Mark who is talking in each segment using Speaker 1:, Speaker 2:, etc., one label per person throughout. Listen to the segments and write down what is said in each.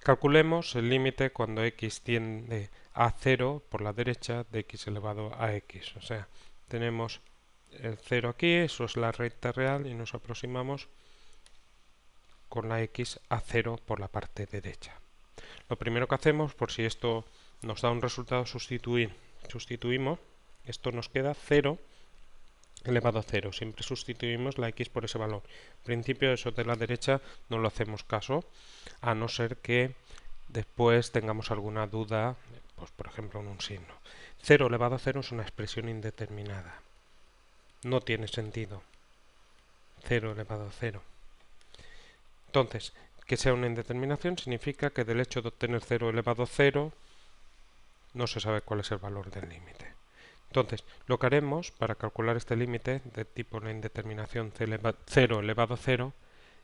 Speaker 1: Calculemos el límite cuando x tiende a 0 por la derecha de x elevado a x. O sea, tenemos el 0 aquí, eso es la recta real, y nos aproximamos con la x a 0 por la parte derecha. Lo primero que hacemos, por si esto nos da un resultado, sustituimos, esto nos queda 0 elevado a 0. Siempre sustituimos la x por ese valor. En principio eso de la derecha no lo hacemos caso, a no ser que después tengamos alguna duda, pues por ejemplo en un signo. 0 elevado a 0 es una expresión indeterminada. No tiene sentido. 0 elevado a 0. Entonces, que sea una indeterminación significa que del hecho de obtener 0 elevado a 0 no se sabe cuál es el valor del límite. Entonces, lo que haremos para calcular este límite de tipo la indeterminación 0 elevado a 0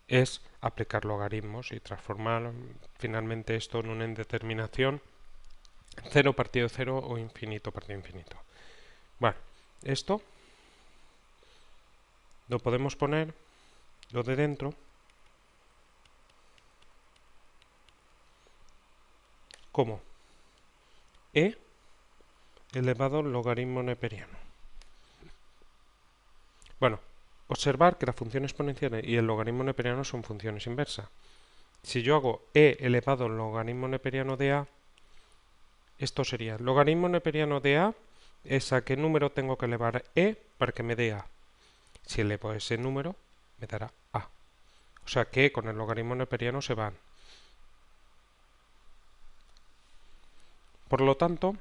Speaker 1: es aplicar logaritmos y transformar finalmente esto en una indeterminación 0 partido de 0 o infinito partido de infinito. Bueno, esto lo podemos poner, lo de dentro, como e elevado al logaritmo neperiano. Bueno, observar que la función exponencial y el logaritmo neperiano son funciones inversas. Si yo hago e elevado al logaritmo neperiano de a, esto sería el logaritmo neperiano de a es a qué número tengo que elevar e para que me dé a. Si elevo ese número, me dará a. O sea que con el logaritmo neperiano se van. Por lo tanto,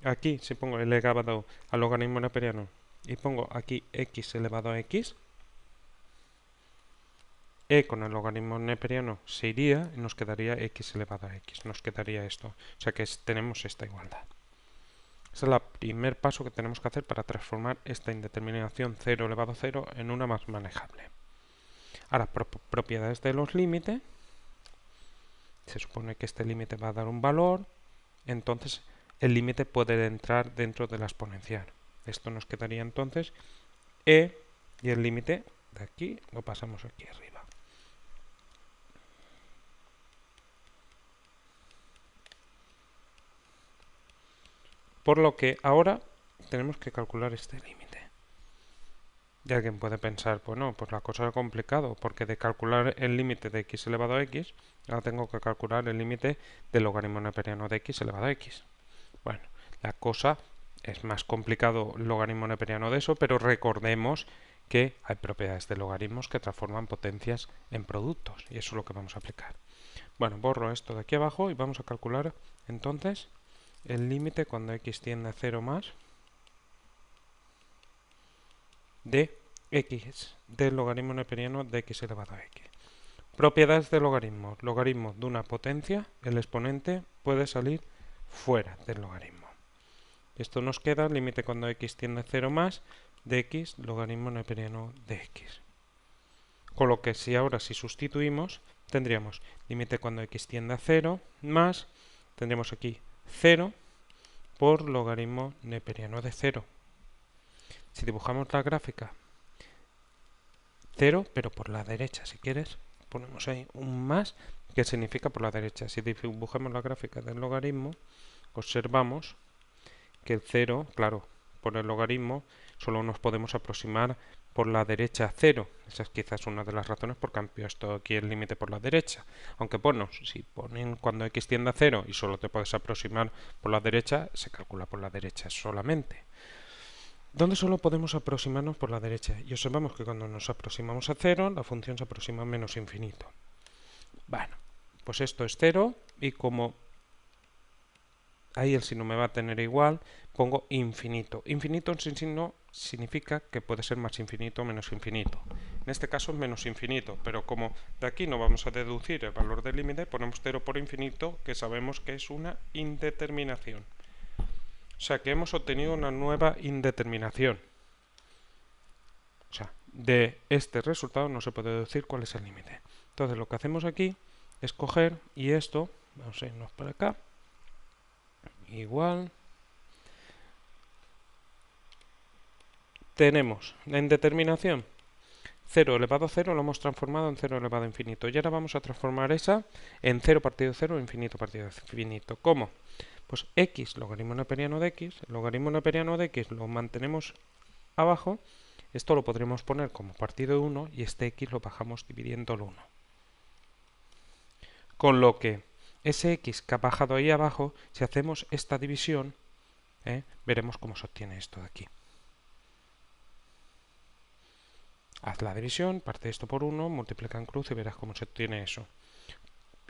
Speaker 1: aquí si pongo elevado al logaritmo neperiano y pongo aquí x elevado a x, e con el logaritmo neperiano se iría y nos quedaría x elevado a x. Nos quedaría esto. O sea que tenemos esta igualdad. Ese es el primer paso que tenemos que hacer para transformar esta indeterminación 0 elevado a 0 en una más manejable. Ahora, propiedades de los límites. Se supone que este límite va a dar un valor. Entonces, el límite puede entrar dentro de la exponencial. Esto nos quedaría entonces e y el límite de aquí lo pasamos aquí arriba. Por lo que ahora tenemos que calcular este límite. Y alguien puede pensar, pues no, pues la cosa es complicado, porque de calcular el límite de x elevado a x, ahora tengo que calcular el límite del logaritmo neperiano de x elevado a x. Bueno, la cosa es más complicado el logaritmo neperiano de eso, pero recordemos que hay propiedades de logaritmos que transforman potencias en productos, y eso es lo que vamos a aplicar. Bueno, borro esto de aquí abajo y vamos a calcular entonces el límite cuando x tiende a 0 más de x del logaritmo neperiano de x elevado a x. Propiedades de logaritmo. Logaritmo de una potencia, el exponente puede salir fuera del logaritmo. Esto nos queda límite cuando x tiende a 0 más de x logaritmo neperiano de x. Con lo que si sustituimos, tendríamos límite cuando x tiende a 0 más, tendríamos aquí 0 por logaritmo neperiano de 0. Si dibujamos la gráfica, 0, pero por la derecha, si quieres, ponemos ahí un más que significa por la derecha. Si dibujamos la gráfica del logaritmo, observamos que el 0, claro, por el logaritmo solo nos podemos aproximar por la derecha a 0. Esa es quizás una de las razones por qué han puesto aquí el límite por la derecha. Aunque bueno, si ponen cuando x tiende a 0 y solo te puedes aproximar por la derecha, se calcula por la derecha solamente. ¿Dónde solo podemos aproximarnos por la derecha? Y observamos que cuando nos aproximamos a 0, la función se aproxima a menos infinito. Bueno, pues esto es 0 y como ahí el signo me va a tener igual, pongo infinito. Infinito sin signo significa que puede ser más infinito o menos infinito. En este caso es menos infinito, pero como de aquí no vamos a deducir el valor del límite, ponemos 0 por infinito, que sabemos que es una indeterminación. O sea que hemos obtenido una nueva indeterminación. O sea, de este resultado no se puede deducir cuál es el límite. Entonces lo que hacemos aquí es coger y esto, vamos a irnos para acá, igual, tenemos la indeterminación 0 elevado a 0 lo hemos transformado en 0 elevado a infinito. Y ahora vamos a transformar esa en 0 partido 0 infinito partido infinito. ¿Cómo? Pues x, logaritmo neperiano de x, el logaritmo neperiano de x lo mantenemos abajo. Esto lo podremos poner como partido de 1 y este x lo bajamos dividiendo el 1. Con lo que ese x que ha bajado ahí abajo, si hacemos esta división, veremos cómo se obtiene esto de aquí. Haz la división, parte esto por 1, multiplica en cruz y verás cómo se obtiene eso.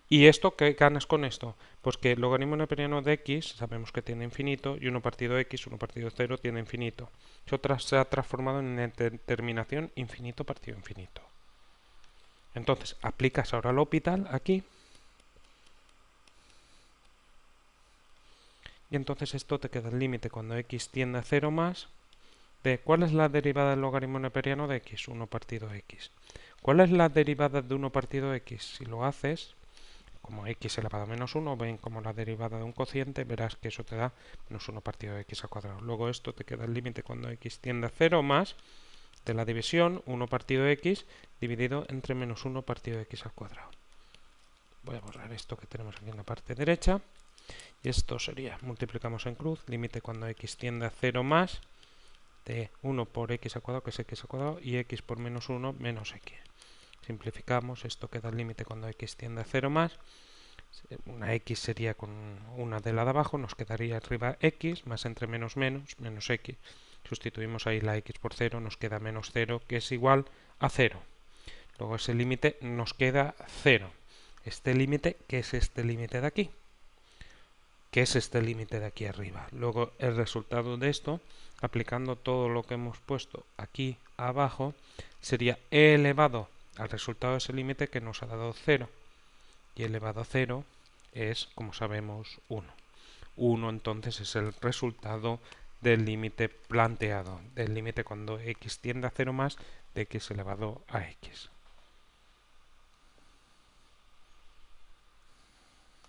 Speaker 1: ¿Y esto qué ganas con esto? Pues que el logaritmo neperiano de x sabemos que tiene infinito y 1 partido x, 1 partido 0 tiene infinito. Eso se ha transformado en determinación infinito partido infinito. Entonces, aplicas ahora el L'Hopital aquí. Y entonces esto te queda el límite cuando x tiende a 0 más de ¿cuál es la derivada del logaritmo neperiano de x? 1 partido x. ¿Cuál es la derivada de 1 partido x? Si lo haces, como x elevado a menos 1, ven como la derivada de un cociente, verás que eso te da menos 1 partido de x al cuadrado. Luego esto te queda el límite cuando x tiende a 0 más de la división 1 partido de x dividido entre menos 1 partido de x al cuadrado. Voy a borrar esto que tenemos aquí en la parte derecha. Y esto sería, multiplicamos en cruz, límite cuando x tiende a 0 más de 1 por x al cuadrado, que es x al cuadrado, y x por menos 1 menos x. Simplificamos, esto queda el límite cuando x tiende a 0 más. Una x sería con una de la de abajo, nos quedaría arriba x, más entre menos menos x. Sustituimos ahí la x por 0, nos queda menos 0, que es igual a 0. Luego ese límite nos queda 0. Este límite, ¿qué es este límite de aquí? ¿Qué es este límite de aquí arriba? Luego el resultado de esto, aplicando todo lo que hemos puesto aquí abajo, sería e elevado al resultado de ese límite que nos ha dado 0. Y elevado a 0 es, como sabemos, 1. 1 entonces es el resultado del límite planteado, del límite cuando x tiende a 0 más de x elevado a x.